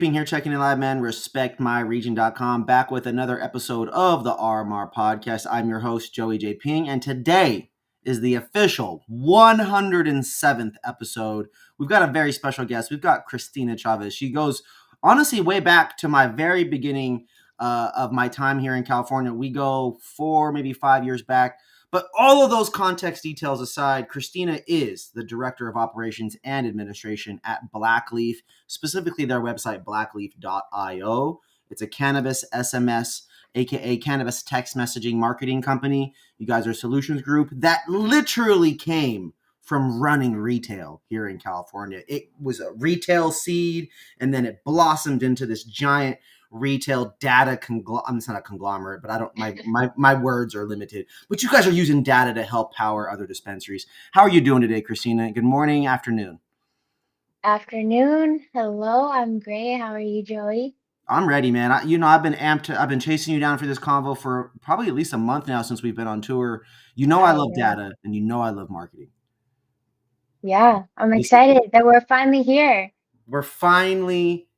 Being here, checking in live, man. RespectMyRegion.com, back with another episode of the RMR Podcast. I'm your host, Joey JayPing, and today is the official 107th episode. We've got a very special guest. We've got Kristina Chavez. She goes, honestly, way back to my very beginning of my time here in California. We go 4, maybe 5 years back. But all of those context details aside, Kristina is the Director of Operations and Administration at Blackleaf, specifically their website, blackleaf.io. It's a cannabis SMS, aka cannabis text messaging marketing company. You guys are a solutions group that literally came from running retail here in California. It was a retail seed, and then it blossomed into this giant retail data it's not a conglomerate, but I don't my words are limited. But you guys are using data to help power other dispensaries. How are you doing today, Kristina? Good morning, afternoon. Afternoon. Hello, I'm great. How are you, Joey? I'm ready, man. I've been amped. I've been chasing you down for this convo for probably at least a month now since we've been on tour. I I love know. data, and I love marketing. Yeah, I'm This is excited that we're finally here.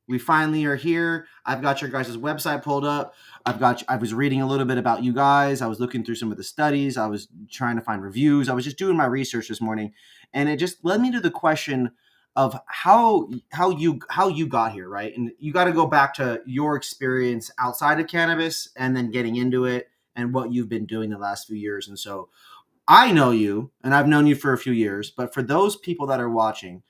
we finally are here. I've got your guys' website pulled up. I was reading a little bit about you guys. I was looking through some of the studies. I was trying to find reviews. I was just doing my research this morning, and it just led me to the question of how you got here, right? And you got to go back to your experience outside of cannabis and then getting into it and what you've been doing the last few years. And so I know you, and I've known you for a few years, but for those people that are watching,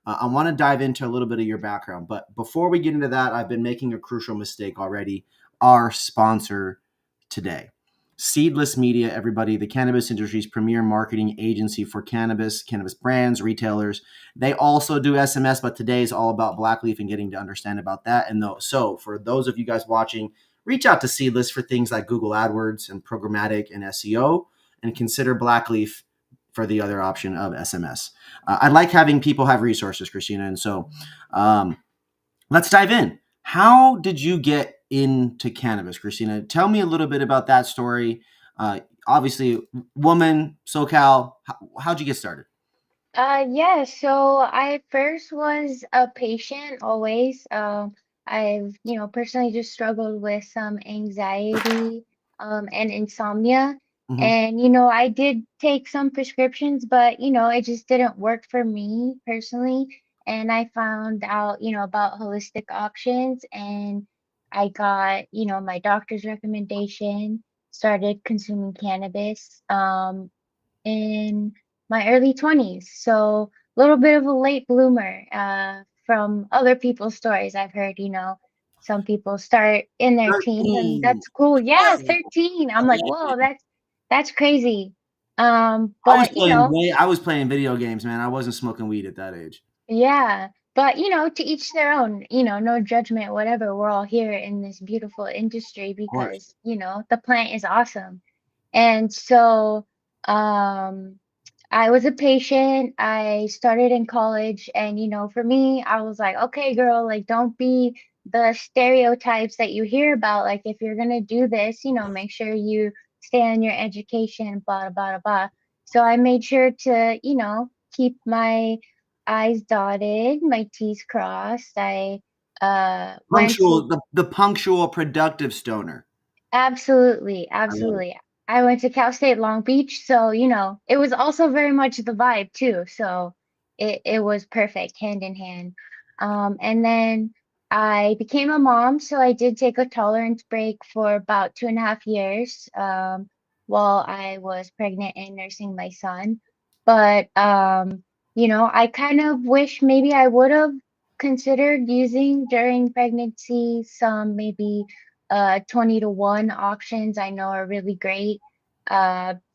I want to dive into a little bit of your background. But before we get into that, I've been making a crucial mistake already. Our sponsor today, Seedless Media, everybody, the cannabis industry's premier marketing agency for cannabis brands, retailers. They also do SMS, but today is all about Blackleaf and getting to understand about that. And so for those of you guys watching, reach out to Seedless for things like Google AdWords and programmatic and SEO, and consider Blackleaf for the other option of SMS. I like having people have resources, Kristina. And so um, let's dive in. How did you get into cannabis, Kristina? Tell me a little bit about that story. Obviously, woman, SoCal. How'd you get started? Yeah, so I first was a patient always. I've, personally just struggled with some anxiety, and insomnia. Mm-hmm. And, I did take some prescriptions, but, it just didn't work for me personally. And I found out, about holistic options, and I got, my doctor's recommendation, started consuming cannabis. In my early 20s. So a little bit of a late bloomer. From other people's stories, I've heard, some people start in their teens, and 13. that's cool. Yeah, Whoa. 13. I'm like, Okay. whoa, that's crazy. But I was playing video games, man. I wasn't smoking weed at that age. yeah. But to each their own, no judgment, whatever. We're all here in this beautiful industry Of course. because, the plant is awesome. And so, um, I was a patient. I started in college, and for me, I was like, okay, girl, like, don't be the stereotypes that you hear about. Like, if you're gonna do this, make sure you stay on your education, blah, blah, blah, blah. So I made sure to, keep my I's dotted, my T's crossed. I went to The punctual, productive stoner. Absolutely, I love it. absolutely. I went to Cal State Long Beach, so it was also very much the vibe too. So it was perfect, hand in hand. And then I became a mom, so I did take a tolerance break for about 2.5 years, while I was pregnant and nursing my son. But I kind of wish maybe I would have considered using during pregnancy some maybe 20-to-1 auctions I know are really great.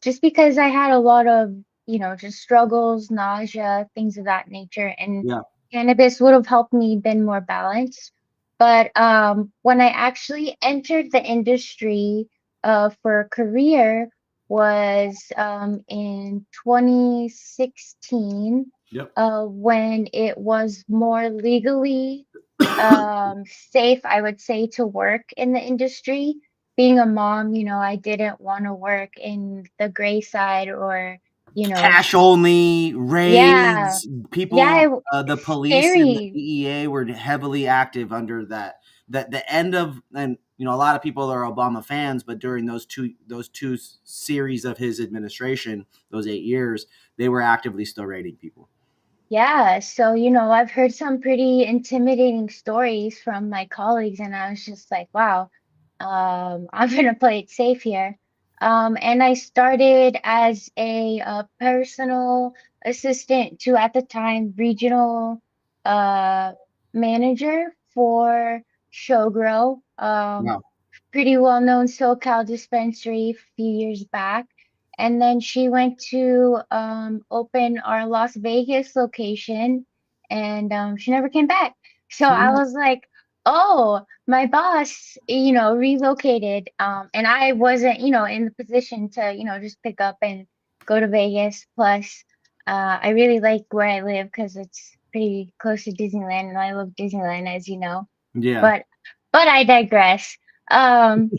Just because I had a lot of, just struggles, nausea, things of that nature, and Yeah. cannabis would have helped me been more balanced. But when I actually entered the industry for a career was in 2016, Yep. when it was more legally safe, I would say, to work in the industry. Being a mom, I didn't want to work in the gray side or you know. Cash only Yeah. raids. Yeah, People, the it's police and the scary. DEA were heavily active under that. That the end of, and a lot of people are Obama fans, but during those two series of his administration, those 8 years, they were actively still raiding people. Yeah, so I've heard some pretty intimidating stories from my colleagues, and I was just like, wow, I'm gonna play it safe here. And I started as a, personal assistant to, at the time, regional uh, manager for Showgrow. Wow. Pretty well known SoCal dispensary a few years back. And then she went to open our Las Vegas location, and she never came back. So I was like, oh, my boss, relocated. And I wasn't, in the position to, just pick up and go to Vegas. Plus, I really like where I live because it's pretty close to Disneyland, and I love Disneyland, as you know. Yeah. But I digress. Um,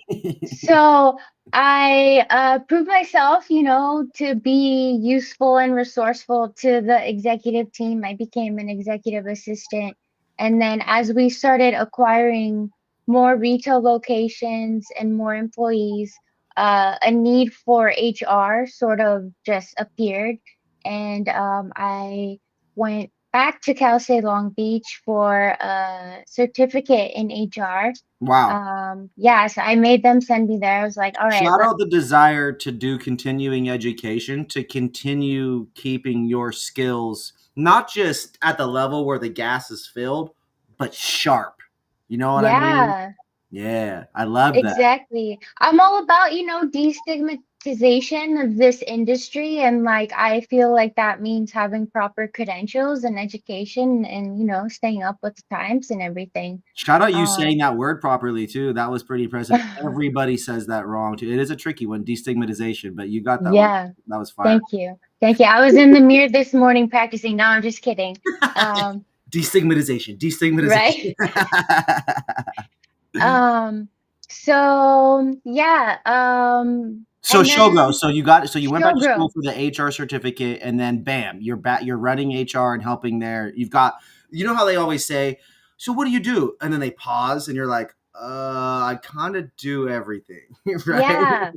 so I proved myself, to be useful and resourceful to the executive team. I became an executive assistant. And then as we started acquiring more retail locations and more employees, a need for HR sort of just appeared. And I went back to Cal State Long Beach for a certificate in HR. Wow. Yeah, so I made them send me there. I was like, all right, Shout let out the desire to do continuing education, to continue keeping your skills not just at the level where the gas is filled, but sharp. You know what I mean? yeah, Yeah, I love that. exactly. I'm all about, destigmatization of this industry, and like I feel like that means having proper credentials and education and, staying up with the times and everything. Shout out you saying Um, that word properly too. That was pretty impressive. Everybody says that wrong too. It is a tricky one, destigmatization, but you got that one. yeah, That was fire. thank you. Thank you. I was in the mirror this morning practicing. No, I'm just kidding. Um, Destigmatization, destigmatization. right? Um, so yeah, So and Shogo, then so you went back to school showgirl. for the HR certificate, and then bam, you're back. You're running HR and helping there. You've got, you know how they always say, so what do you do? And then they pause, and you're like, I kind of do everything, right? Yeah,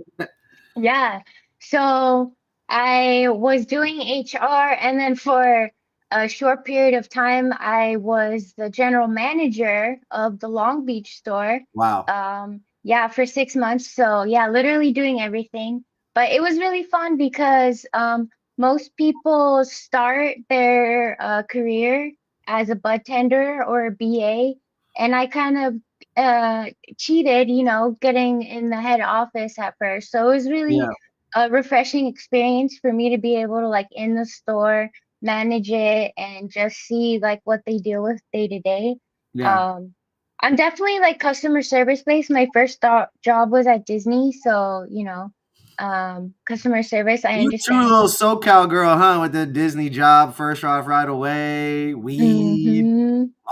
yeah. So I was doing HR, and then for a short period of time, I was the general manager of the Long Beach store. Wow. Yeah, for 6 months. So yeah, literally doing everything. But it was really fun because most people start their career as a bud tender or a BA, and I kind of uh cheated, getting in the head office at first. So it was really Yeah. a refreshing experience for me to be able to like in the store manage it and just see like what they deal with day to day. Yeah. Um, I'm definitely like customer service based. My first job was at Disney, so customer service, I You true understand. little SoCal girl, huh? With the Disney job, first off, right away. Weed,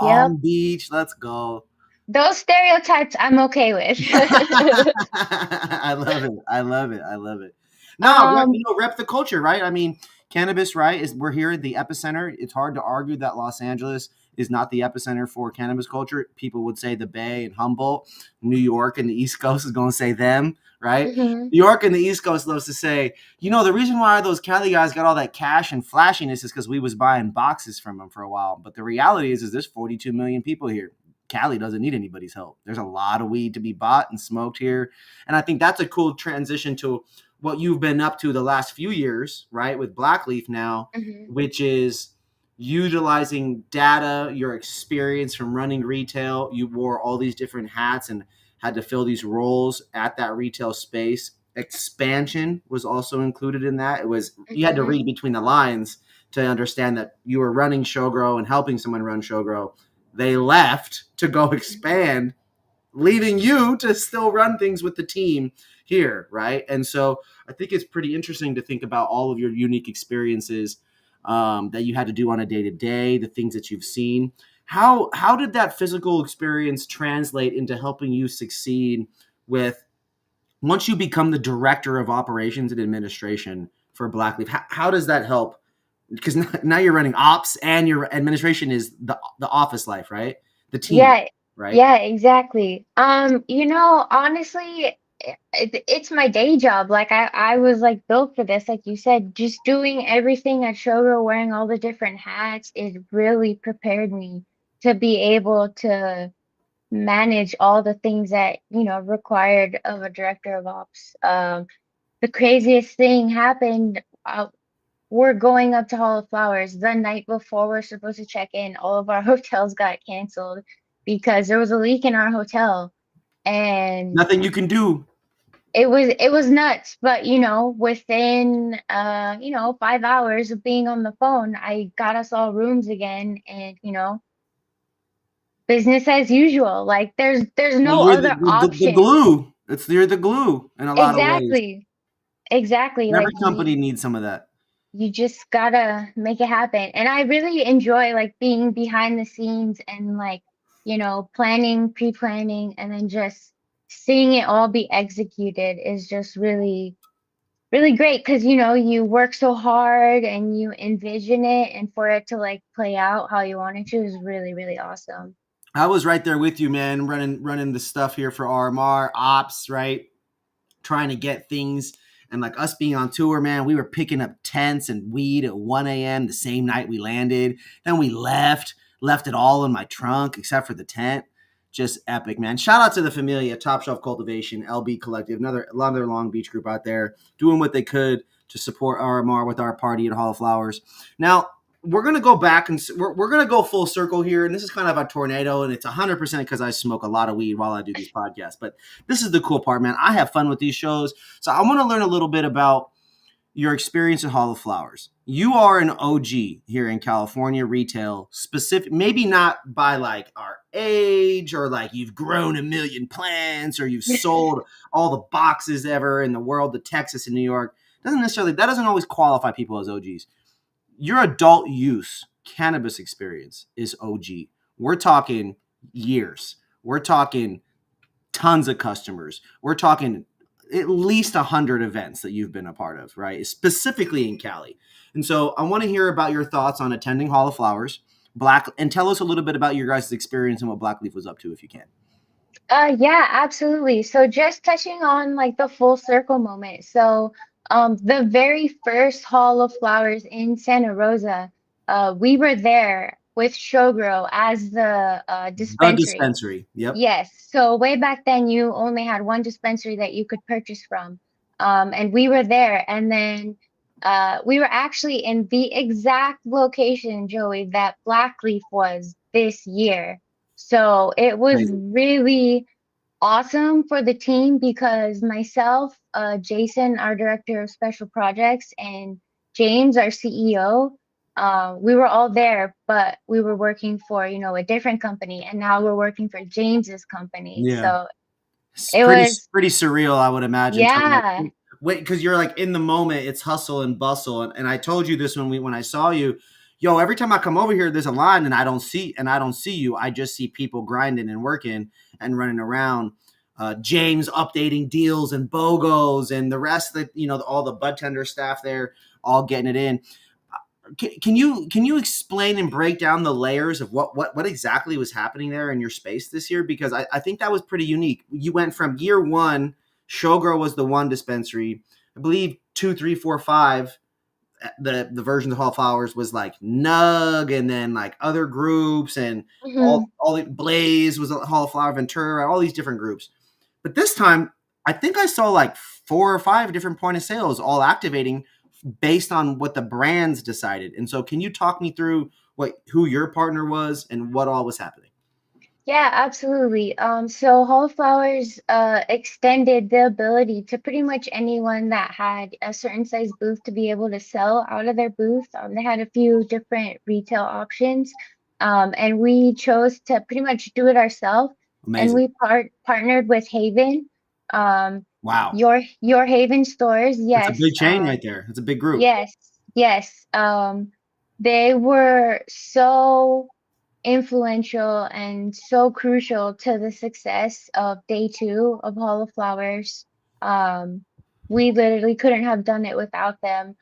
Yep. Long Beach. Let's go. Those stereotypes I'm okay with. I love it. I love it. I love it. No, Um, rep the culture, right? I mean, cannabis, right? Is we're here at the epicenter. It's hard to argue that Los Angeles is not the epicenter for cannabis culture. People would say the Bay and Humboldt. New York and the East Coast is going to say them, right? mhm, New York and the East Coast loves to say, the reason why those Cali guys got all that cash and flashiness is because we was buying boxes from them for a while. But the reality is there's 42 million people here. Cali doesn't need anybody's help. There's a lot of weed to be bought and smoked here. And I think that's a cool transition to what you've been up to the last few years, right? With Blackleaf now, mhm, which is utilizing data, your experience from running retail. You wore all these different hats and had to fill these roles at that retail space. Expansion was also included in that. It was, you had to mhm, read between the lines to understand that you were running Showgrow and helping someone run Showgrow. They left to go expand, leaving you to still run things with the team here, right? And so I think it's pretty interesting to think about all of your unique experiences that you had to do on a day to day, the things that you've seen. How did that physical experience translate into helping you succeed with, once you become the director of operations and administration? for Blackleaf. How does that help? Because now you're running ops and your administration is the office life, right? The team, Yeah, right? yeah, exactly. Honestly, it's my day job. Like I was like built for this. Like you said, just doing everything at Showgirl, wearing all the different hats, it really prepared me to be able to manage all the things that, required of a director of ops. The craziest thing happened. We're going up to Hall of Flowers the night before we're supposed to check in. All of our hotels got canceled because there was a leak in our hotel, and Nothing you can do. it was nuts. But within 5 hours of being on the phone, I got us all rooms again, and business as usual. Like there's Well, no you're other the option. glue. You're the glue in a lot of ways. Exactly. Exactly. And every Like company needs some of that. you just gotta make it happen. And I really enjoy like being behind the scenes and like, planning, pre-planning, and then just seeing it all be executed is just really, really great because you work so hard and you envision it, and for it to like play out how you want it to is really, really awesome. I was right there with you, man, running the stuff here for RMR ops, right? Trying to get things, and like us being on tour, man, we were picking up tents and weed at 1 a.m. the same night we landed. Then we left it all in my trunk except for the tent. Just epic, man. Shout out to the Familia, Top Shelf Cultivation, LB Collective, another Long Beach group out there doing what they could to support RMR with our party at Hall of Flowers. Now, we're going to go back and we're going to go full circle here. And this is kind of a tornado, and it's 100% because I smoke a lot of weed while I do these podcasts. But this is the cool part, man. I have fun with these shows. So I want to learn a little bit about your experience at Hall of Flowers. You are an OG here in California retail, specific, maybe not by like our age or like you've grown a million plants or you've sold all the boxes ever in the world to Texas and New York. That doesn't always qualify people as OGs. Your adult use cannabis experience is OG. We're talking years. We're talking tons of customers. We're talking at least 100 events that you've been a part of, right? Specifically in Cali. And so I want to hear about your thoughts on attending Hall of Flowers, and tell us a little bit about your guys' experience and what Blackleaf was up to, if you can. Yeah, absolutely. So just touching on like the full circle moment. So the very first Hall of Flowers in Santa Rosa, we were there with Showgrow as the The dispensary. dispensary. Yep. Yes. So way back then you only had one dispensary that you could purchase from. And we were there, and then we were actually in the exact location, Joey, that Blackleaf was this year. So it was Crazy. really awesome for the team because myself, Jason, our director of special projects, and James, our CEO, we were all there, but we were working for, a different company, and now we're working for James's company. Yeah. So It's it pretty was, pretty surreal, I would imagine. To yeah. like, wait, because you're like in the moment, it's hustle and bustle. And I told you this when I saw you. Yo, every time I come over here, there's a line and I don't see you. I just see people grinding and working and running around. James updating deals and BOGOs and the rest that all the bud tender staff there all getting it in. Can you explain and break down the layers of what exactly was happening there in your space this year? Because I think that was pretty unique. You went from year one, Showgirl was the one dispensary. I believe 2, 3, 4, 5. The version of Hall of Flowers was like Nug, and then like other groups, and Mhm. all the Blaze was a Hall of Flower, Ventura, all these different groups. But this time, I think I saw like 4 or 5 different point of sales all activating based on what the brands decided. And so can you talk me through who your partner was and what all was happening? Yeah, absolutely. So Hall of Flowers extended the ability to pretty much anyone that had a certain size booth to be able to sell out of their booth. They had a few different retail options, and we chose to pretty much do it ourselves. And Amazing. we partnered with Haven, um, Wow. your Haven stores. That's a Yes, big chain right there. That's a big group. yes, yes. They were so influential and so crucial to the success of day two of Hall of Flowers. Um, We literally couldn't have done it without them.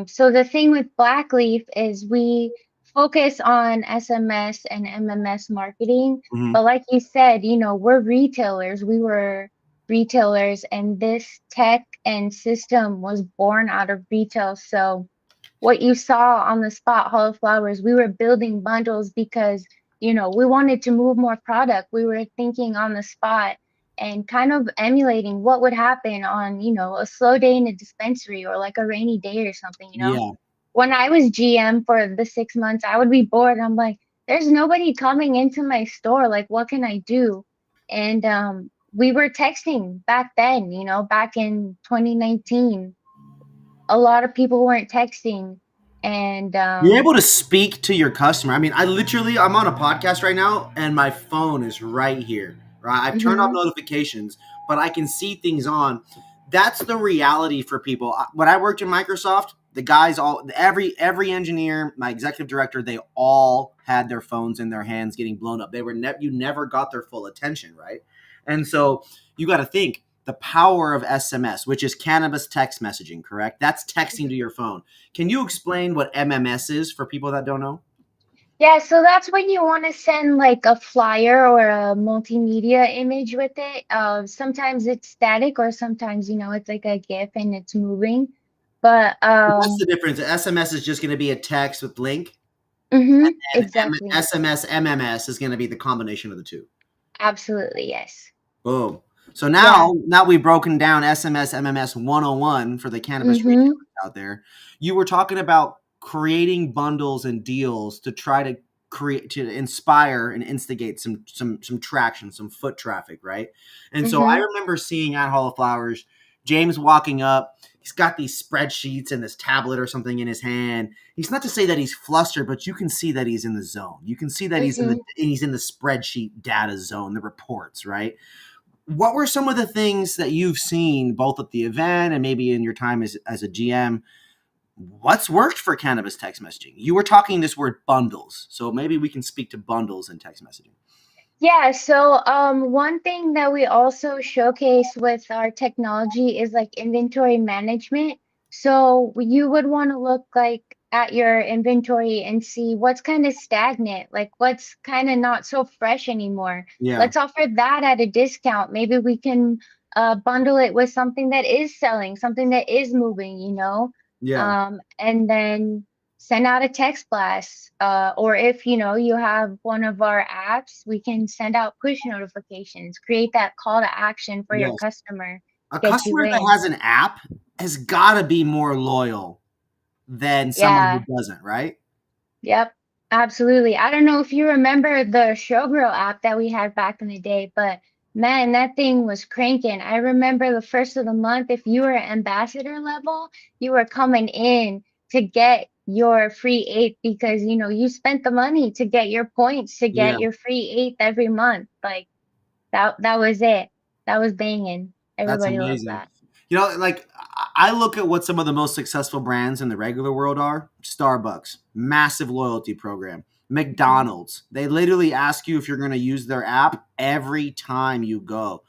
So the thing with Blackleaf is we focus on SMS and MMS marketing, Hmm. but like you said, we're retailers. We were retailers, and this tech and system was born out of retail. So what you saw on the spot, Hall of Flowers, we were building bundles because, we wanted to move more product. We were thinking on the spot and kind of emulating what would happen on, a slow day in a dispensary or like a rainy day or something. Yeah. When I was GM for the 6 months, I would be bored. I'm like, there's nobody coming into my store. Like, what can I do? And we were texting back then, back in 2019. A lot of people weren't texting. And You're able to speak to your customer. I mean, I'm on a podcast right now and my phone is right here. Right? I've turned off mhm, notifications, but I can see things on. That's the reality for people. When I worked in Microsoft, the guys every engineer, my executive director, they all had their phones in their hands getting blown up. You never got their full attention, right? And so you got to think the power of SMS, which is cannabis text messaging, correct? That's texting to your phone. Can you explain what MMS is for people that don't know? yeah, so that's when you want to send like a flyer or a multimedia image with it. Sometimes it's static or sometimes, it's like a GIF and it's moving. But What's the difference? SMS is just going to be a text with link, and exactly. SMS MMS is going to be the combination of the two. Absolutely, yes. Boom. So Yeah. now we've broken down SMS MMS 101 for the cannabis Mm-hmm. retailers out there. You were talking about creating bundles and deals to try to inspire and instigate some traction, some foot traffic, right? And so I Mm-hmm. remember seeing at Hall of Flowers James walking up. He's got these spreadsheets and this tablet or something in his hand. He's not to say that he's flustered, but you can see that he's in the zone. You can see that Mm-hmm. he's in the spreadsheet data zone, the reports, right? What were some of the things that you've seen both at the event and maybe in your time as a GM? What's worked for cannabis text messaging? You were talking this word bundles, so maybe we can speak to bundles in text messaging. Yeah, so one thing that we also showcase with our technology is like inventory management. So you would want to look like at your inventory and see what's kind of stagnant, like what's kind of not so fresh anymore. Yeah, Let's offer that at a discount. Maybe we can bundle it with something that is selling, something that is moving. yeah, And then send out a text blast. Or if you have one of our apps, we can send out push notifications, create that call to action for your yes. customer A to get you customer that in. has an app has got to be more loyal than someone who Yeah, doesn't, right? yep, absolutely. I don't know if you remember the Showgirl app that we had back in the day, but man, that thing was cranking. I remember the first of the month, if you were ambassador level, you were coming in to get your free eighth because you spent the money to get your points to Yeah, get your free eighth every month. Like that was it. That was banging. that's Everybody loves amazing. that. Like I look at what some of the most successful brands in the regular world are. Starbucks, massive loyalty program. Mhm. McDonald's, they literally ask you if you're going to use their app every time you go.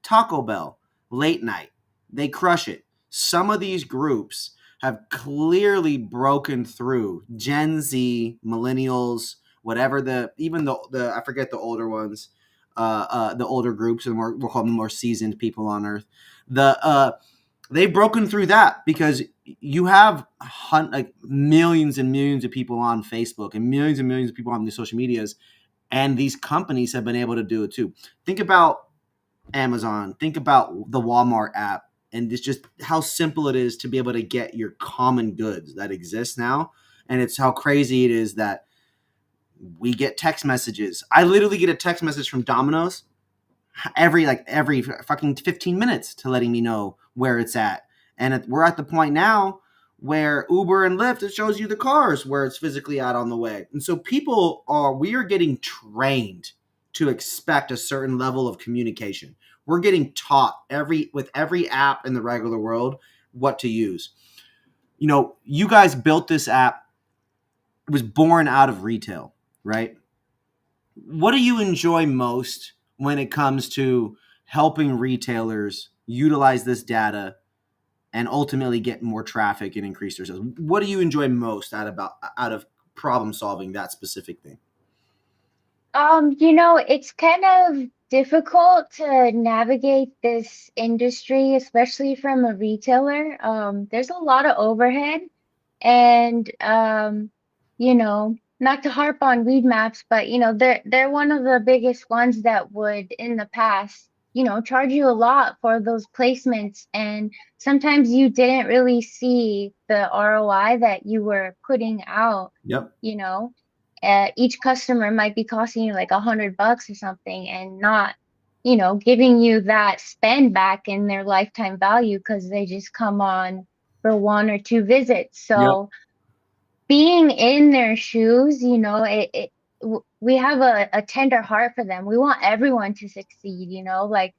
Taco Bell, late night, they crush it. Some of these groups have clearly broken through Gen Z, millennials, whatever even the I forget the older ones, the older groups, and we'll call them more seasoned people on Earth. They've broken through that because you have like millions and millions of people on Facebook and millions of people on these social medias, and these companies have been able to do it too. Think about Amazon, think about the Walmart app, and it's just how simple it is to be able to get your common goods that exist now. And it's how crazy it is that we get text messages. I literally get a text message from Domino's every fucking 15 minutes to letting me know where it's at. And we're at the point now where Uber and Lyft, it shows you the cars where it's physically out on the way. And so we are getting trained to expect a certain level of communication. We're getting taught with every app in the regular world what to use. You guys built this app. It was born out of retail, right? What do you enjoy most when it comes to helping retailers utilize this data and ultimately get more traffic and increase their sales? What do you enjoy most out of problem solving that specific thing? It's kind of difficult to navigate this industry, especially from a retailer. There's a lot of overhead and not to harp on weed maps, but they're one of the biggest ones that would in the past, charge you a lot for those placements. And sometimes you didn't really see the ROI that you were putting out, Yep. you know each customer might be costing you like $100 or something and not, giving you that spend back in their lifetime value because they just come on for one or two visits. Yep. So being in their shoes, we have a tender heart for them. We want everyone to succeed, like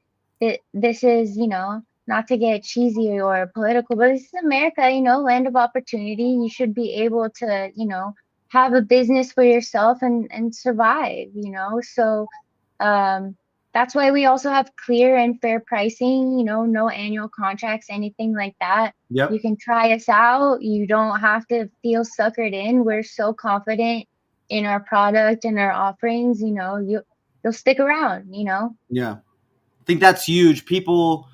this is, not to get cheesy or political, but this is America, land of opportunity. You should be able to, have a business for yourself and survive, So um that's why we also have clear and fair pricing, no annual contracts, anything like that. You Yep. can try us out. You don't have to feel suckered in. We're so confident in our product and our offerings, you'll stick around, Yeah. I think that's huge. People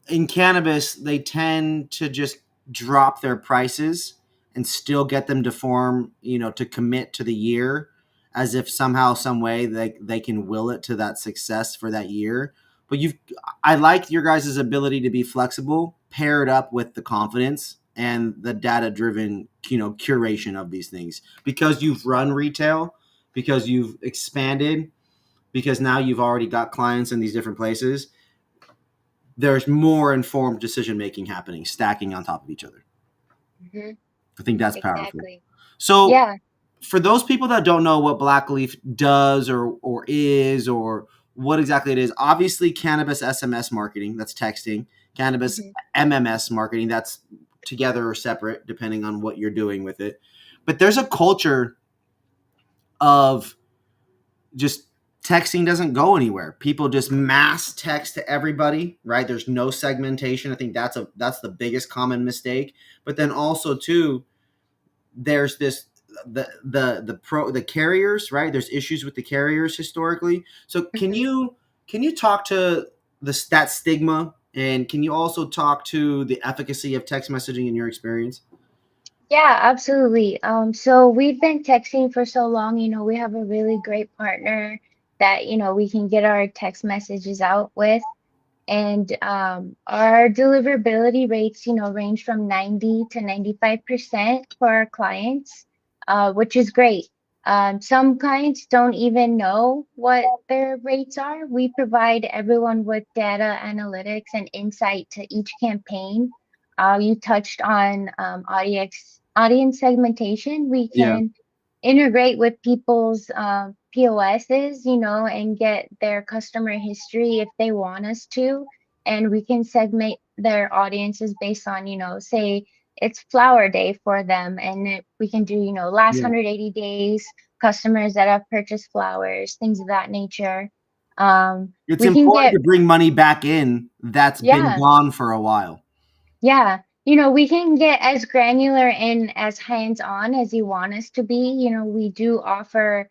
in cannabis, they tend to just drop their prices and still get them to form, to commit to the year as if somehow, some way they can will it to that success for that year. But I like your guys' ability to be flexible, paired up with the confidence and the data driven, curation of these things because you've run retail, because you've expanded, because now you've already got clients in these different places. There's more informed decision making happening, stacking on top of each other. hmm I think that's powerful. Exactly. So, Yeah. for those people that don't know what Blackleaf does or is or what exactly it is, obviously cannabis SMS marketing, that's texting, cannabis hmm MMS marketing, that's together or separate depending on what you're doing with it. But there's a culture of just texting doesn't go anywhere. People just mass text to everybody, right? There's no segmentation. I think that's the biggest common mistake. But then also too, there's this the carriers, right? There's issues with the carriers historically. So hmm can you talk to that stigma, and can you also talk to the efficacy of text messaging in your experience? Yeah, absolutely. So we've been texting for so long, we have a really great partner that, we can get our text messages out with. And our deliverability rates, range from 90 to 95% for our clients, which is great. Some clients don't even know what their rates are. We provide everyone with data analytics and insight to each campaign. You touched on audience segmentation. We Yeah. can integrate with people's POSs, and get their customer history if they want us to. And we can segment their audiences based on, say it's flower day for them. And we can do, last Yeah. 180 days, customers that have purchased flowers, things of that nature. Um, It's we can important get, to bring money back in that's been yeah, gone for a while. Yeah, we can get as granular and as hands-on as you want us to be. We do offer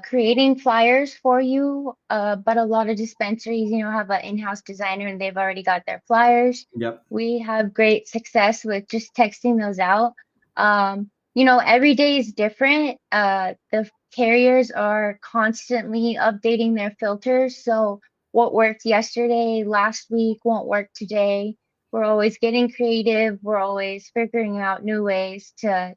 creating flyers for you, but a lot of dispensaries, have an in-house designer and they've already got their flyers. Yep. We have great success with just texting those out. Every day is different. The carriers are constantly updating their filters, so what worked yesterday, last week won't work today. We're always getting creative. We're always figuring out new ways to,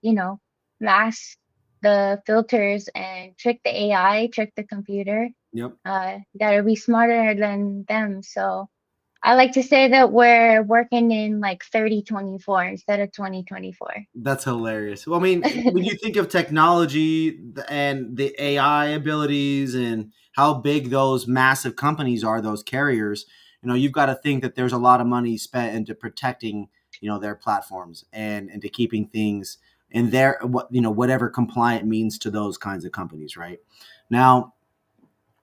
mask the filters and trick the AI, trick the computer. Yep. Gotta be smarter than them. So I like to say that we're working in like 3024 instead of 2024. That's hilarious. Well, I mean, when you think of technology and the AI abilities and how big those massive companies are, those carriers, you've got to think that there's a lot of money spent into protecting, their platforms and to keeping things in their whatever compliant means to those kinds of companies, right? Now,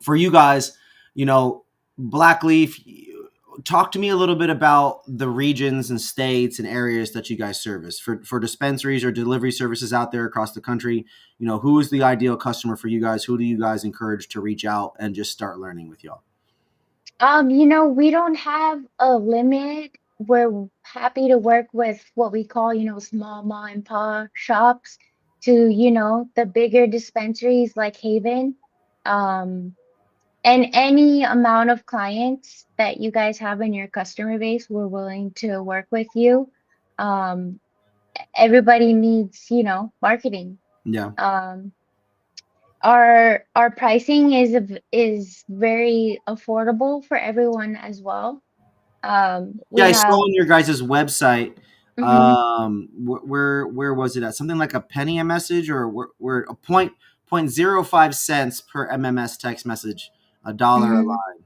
for you guys, Blackleaf, talk to me a little bit about the regions and states and areas that you guys service for dispensaries or delivery services out there across the country. Who is the ideal customer for you guys? Who do you guys encourage to reach out and just start learning with y'all? We don't have a limit. We're happy to work with what we call, small mom and pop shops to, the bigger dispensaries like Haven. Um, and any amount of clients that you guys have in your customer base, we're willing to work with you. Um, Everybody needs, marketing. Yeah. Um, our pricing is very affordable for everyone as well. Yeah, We I saw have on your guys' website. mhm, Where was it at? Something like a penny a message, or we're a point 0.05 cents per MMS text message, $1 a mhm. line.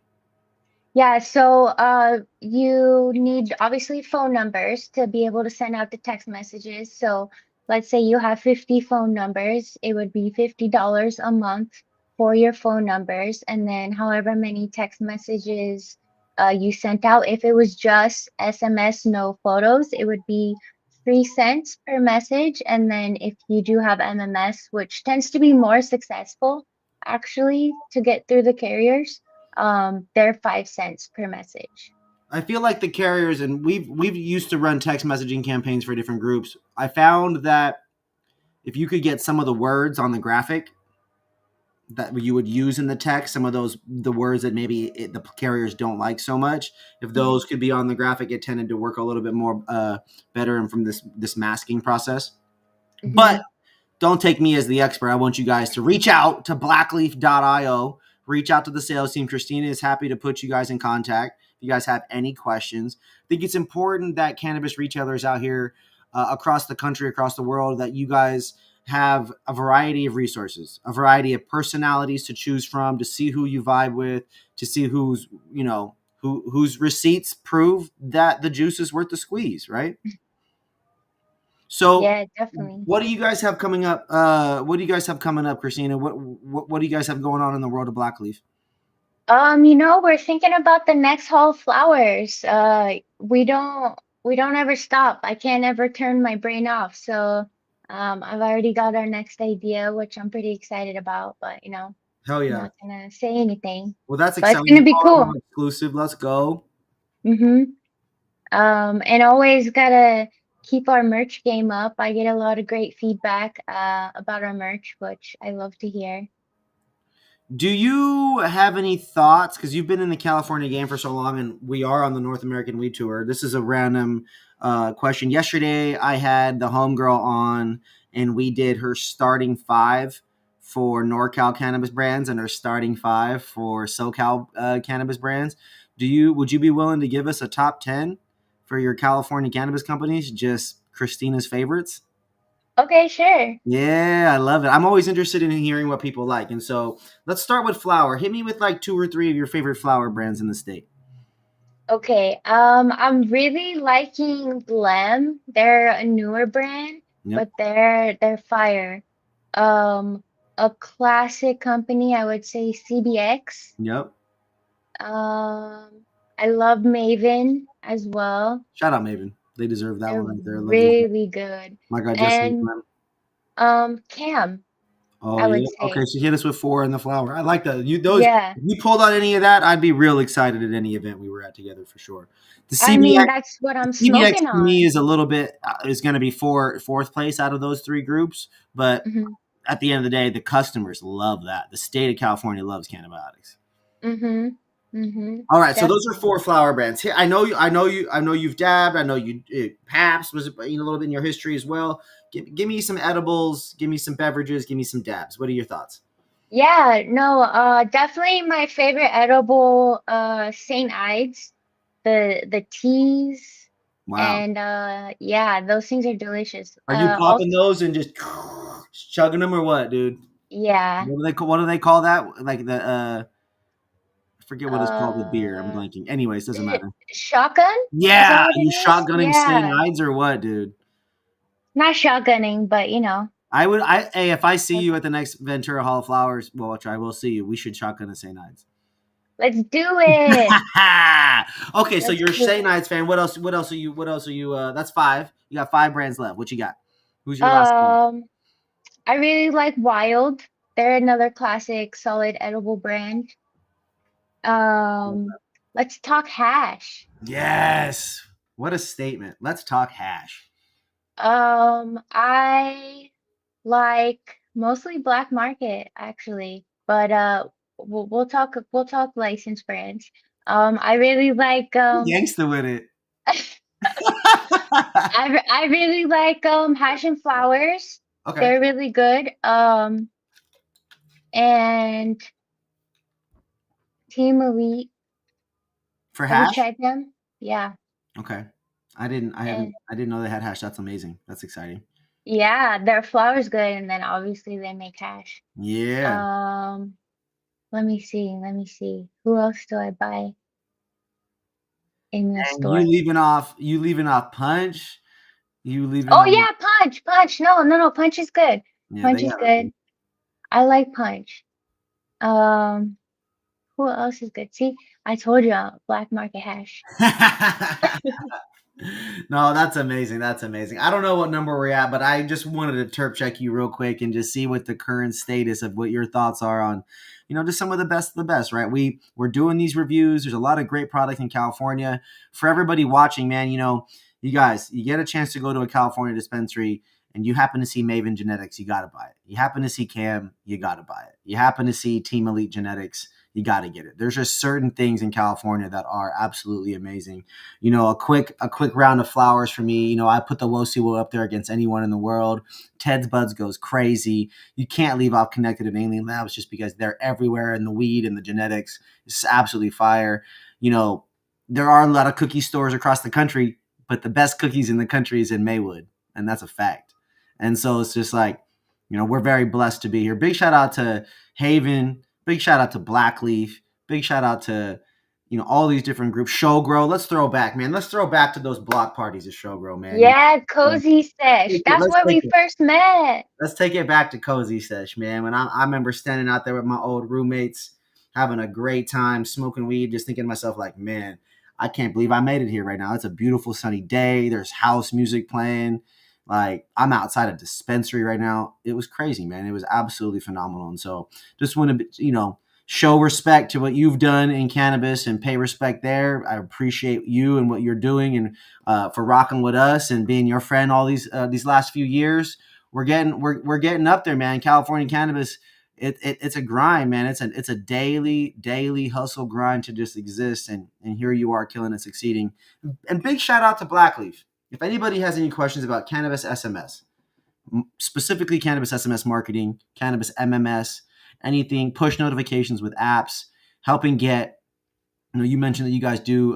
Yeah, so you need obviously phone numbers to be able to send out the text messages. So let's say you have 50 phone numbers, it would be $50 a month for your phone numbers, and then however many text messages you sent out. If it was just SMS, no photos, it would be 3 cents per message. And then if you do have MMS, which tends to be more successful actually to get through the carriers, they're 5 cents per message. I feel like the carriers, and we've used to run text messaging campaigns for different groups. I found that if you could get some of the words on the graphic that you would use in the text, some of the words that maybe the carriers don't like so much, if Mhm, those could be on the graphic, it tended to work a little bit more better and from this masking process. But mhm. don't take me as the expert. I want you guys to reach out to blackleaf.io. Reach out to the sales team. Kristina is happy to put you guys in contact if you guys have any questions. I think it's important that cannabis retailers out here across the country, across the world, that you guys have a variety of resources, a variety of personalities to choose from, to see who you vibe with, to see whose receipts prove that the juice is worth the squeeze, right? So, Yeah, definitely. what do you guys have coming up? What do you guys have coming up, Kristina? What do you guys have going on in the world of Blackleaf? We're thinking about the next haul of flowers. We don't ever stop. I can't ever turn my brain off. So, I've already got our next idea, which I'm pretty excited about, but Hell I'm yeah! not gonna say anything. Well, that's But it's gonna exciting. be cool. All exclusive. Let's go. Mm-hmm. And always gotta keep our merch game up. I get a lot of great feedback about our merch, which I love to hear. Do you have any thoughts? Because you've been in the California game for so long, and we are on the North American Weed Tour. This is a random question. Yesterday, I had the homegirl on, and we did her starting five for NorCal cannabis brands and her starting five for SoCal cannabis brands. Would you be willing to give us a top 10 for your California cannabis companies? Just Christina's favorites. Okay, sure. Yeah, I love it. I'm always interested in hearing what people like. And so let's start with flower. Hit me with like two or three of your favorite flower brands in the state. Okay, I'm really liking Glam. They're a newer brand, Yep. but they're fire. Um, a classic company, I would say CBX. Yep. I love Maven as well. Shout out Maven. They deserve that They're one right there. I love those. really good. My guy Justin. And Cam, Oh I yeah. would Okay, say. so hit us with four in the flower. I like that. Yeah. If you pulled out any of that, I'd be real excited at any event we were at together for sure. The I mean, CBX that's what the I'm CBX smoking to me on. is a little bit is going to be fourth place out of those three groups, but Hmm. at the end of the day, the customers love that. The state of California loves cannabis. Hmm. Hmm. All right, so those are Definitely. four flower brands. Here, I know you've dabbed. I know you Paps was a little bit in your history as well. Give me some edibles. Give me some beverages. Give me some dabs. What are your thoughts? Yeah, no, definitely my favorite edible, St. Ides, the teas, Wow, and yeah, those things are delicious. are you Also, popping those and just chugging them or what, dude? yeah, What do they call that? Like the I forget what it's called with beer. I'm uh, blanking. Anyways, doesn't matter. shotgun? Is that Yeah, what it you is? shotgunning St. Yeah, Ides or what, dude? not shotgunning, but Hey, if I see like, you at the next Ventura Hall of Flowers, well, which I will see you, we should shotgun a St. Ides. Let's do it. Okay, so Let's you're a do Shay it. Knights fan. What else? What else are you? What else are you? That's five. You got five brands left. What you got? Who's your last one? Um, I really like Wild. They're another classic, solid edible brand. Um, let's talk hash. Yes. What a statement. Let's talk hash. I like mostly black market actually, but we'll talk licensed brands. I really like Gangsta with it. I really like Hash and Flowers. Okay. They're really good. And Team Elite. For Have you hash? tried them? Yeah. Okay. I didn't. I haven't. And I didn't know they had hash. That's amazing. That's exciting. yeah, their flour's good, and then obviously they make hash. Yeah. Um, let me see. Let me see. Who else do I buy in the And you store? leaving off. You leaving off punch. You leaving Oh off. yeah, Punch. Punch. No, no, no. Punch is good. Yeah, Punch they is got good. I like Punch. Um, who else is good? See, I told you, black market hash. it. No, that's amazing. That's amazing. I don't know what number we're at, but I just wanted to terp check you real quick and just see what the current status of what your thoughts are on, just some of the best of the best, right? We're doing these reviews. There's a lot of great product in California. For everybody watching, man, you guys, you get a chance to go to a California dispensary and you happen to see Maven Genetics, you got to buy it. You happen to see Cam, you got to buy it. You happen to see Team Elite Genetics, you got to get it. There's just certain things in California that are absolutely amazing. A quick round of flowers for me. I put the Wosiwo up there against anyone in the world. Ted's Buds goes crazy. You can't leave off Connected and Alien Labs just because they're everywhere in the weed and the genetics. It's absolutely fire. There are a lot of cookie stores across the country, but the best cookies in the country is in Maywood, and that's a fact. And so it's just like, we're very blessed to be here. Big shout out to Haven. Big shout out to Blackleaf. Big shout out to all these different groups. Showgrow. Let's throw back, man. Let's throw back to those block parties at Showgrow, man. Yeah, Cozy Sesh. That's Let's where take we it. first met. Let's take it back to Cozy Sesh, man. When I remember standing out there with my old roommates, having a great time, smoking weed, just thinking to myself, like, man, I can't believe I made it here right now. It's a beautiful sunny day. There's house music playing. Like, I'm outside a dispensary right now. It was crazy, man. It was absolutely phenomenal. And so just want to, show respect to what you've done in cannabis and pay respect there. I appreciate you and what you're doing and for rocking with us and being your friend all these last few years. We're getting up there, man. California cannabis, it's a grind, man. It's a daily hustle grind to just exist, and here you are killing and succeeding. And big shout out to Blackleaf. If anybody has any questions about cannabis SMS, specifically cannabis SMS marketing, cannabis MMS, anything, push notifications with apps, helping get, you mentioned that you guys do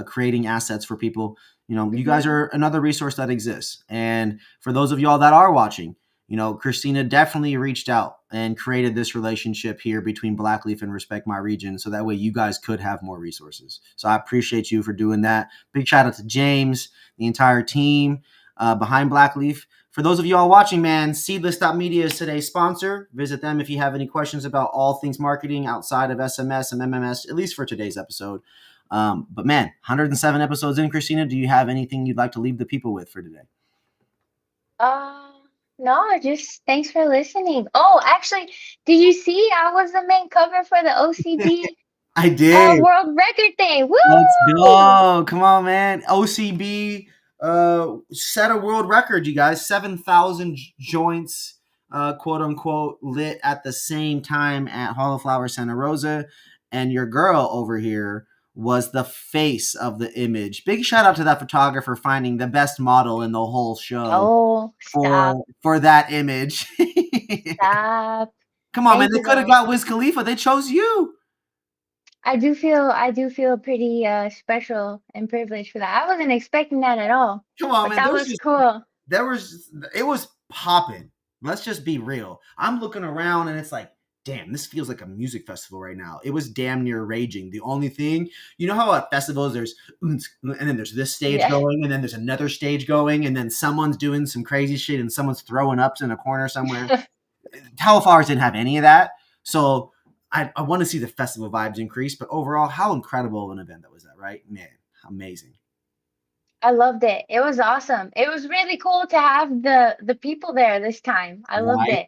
creating assets for people. You Hmm. guys are another resource that exists. And for those of y'all that are watching, Kristina definitely reached out and created this relationship here between Blackleaf and Respect My Region. So that way you guys could have more resources. So I appreciate you for doing that. Big shout out to James, the entire team behind Blackleaf. For those of you all watching, man, Seedless.media is today's sponsor. Visit them if you have any questions about all things marketing outside of SMS and MMS, at least for today's episode. But man, 107 episodes in, Kristina, do you have anything you'd like to leave the people with for today? Uh, no, just thanks for listening. Oh, actually, did you see I was the main cover for the OCB I did. world record thing? Let's Woo! go. Come on, man. OCB set a world record, you guys. 7,000 joints, quote unquote, lit at the same time at Hall of Flower Santa Rosa. And your girl over here was the face of the image. Big shout out to that photographer finding the best model in the whole show Oh, stop, for that image. stop. Come on, man. Thank They you could have though. got Wiz Khalifa. They chose you. I do feel pretty special and privileged for that. I wasn't expecting that at all, Come on, but man. that was cool. It was popping. Let's just be real. I'm looking around and it's like, damn, this feels like a music festival right now. It was damn near raging. The only thing, you know how at festivals there's and then there's this stage Yeah. going and then there's another stage going and then someone's doing some crazy shit and someone's throwing ups in a corner somewhere. Hellflowers didn't have any of that. So I want to see the festival vibes increase, but overall, how incredible of an event that was, that right? Man, amazing. I loved it. It was awesome. It was really cool to have the people there this time. I loved Right? it.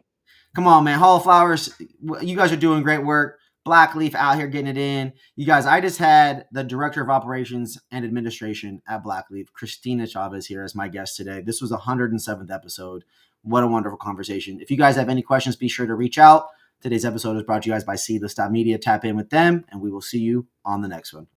Come on, man. Hall of Flowers, you guys are doing great work. Blackleaf out here getting it in. You guys, I just had the Director of Operations and Administration at Blackleaf, Kristina Chavez, here as my guest today. This was the 107th episode. What a wonderful conversation. If you guys have any questions, be sure to reach out. Today's episode is brought to you guys by Seedless Media. Tap in with them, and we will see you on the next one.